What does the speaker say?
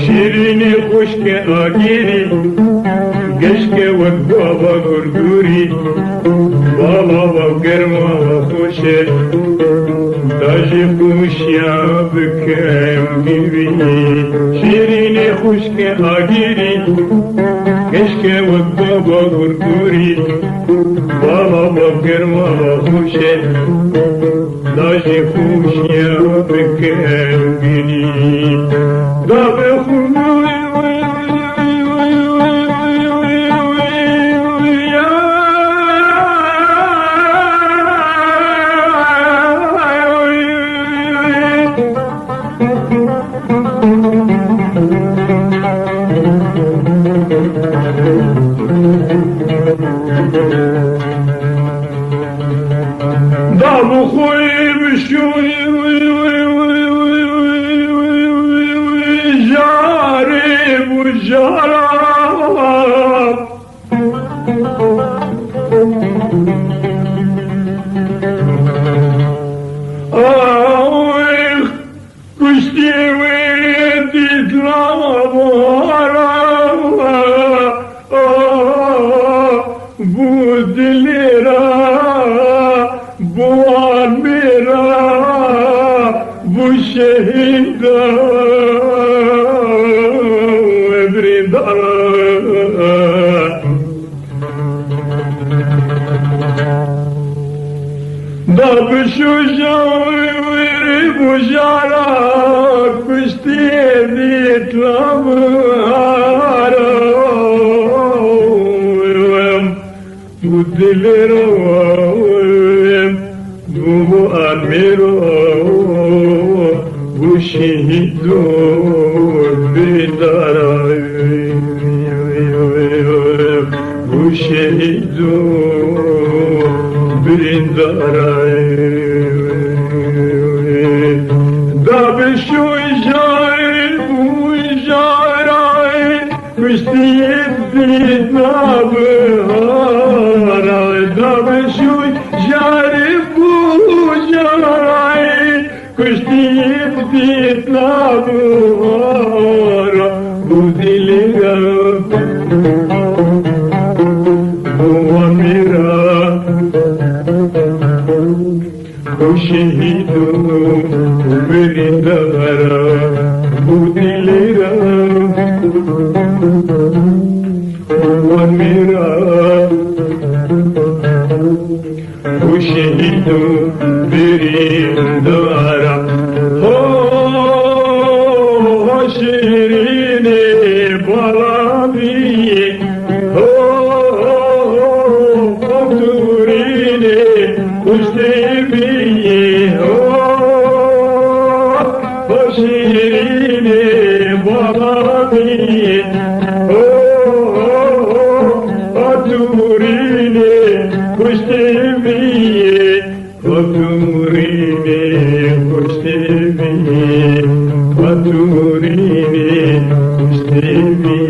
شیرینی خشک آگیری گشک و بابا گردوری بالا و گرما و خوشه تا لاجی خوشیا بکم گیری شیرین خوشک آگیری کشک و بابا گرگوری بابا بگر بابا خوشه لاجی خوشیا بکم گیری داب خوبی دابو خوی بشوی جارب و جارب آوی کشتی ویدی لابارا بود لیرا بوان میرا بو شهیدا ابریدارا داب شجاوی بجارا کشتی دیت لامارا بود لیرا بو امیرو بو شهیدو بیدارا بو شهیدو بیدارا داب شوی جای بو جارای کشتی دید نبهارا داب شوی جای کشتی دیت نبهارا بودی لیرا بو امیرا بو شهیدو بریندارا بودی لیرا بو امیرا بو شهیدو بریندارا شیرین بالامی دورین خوشتیمی شیرین بالامی دورین خوشتیمی دورین خوشتیمی Faturini Muslimi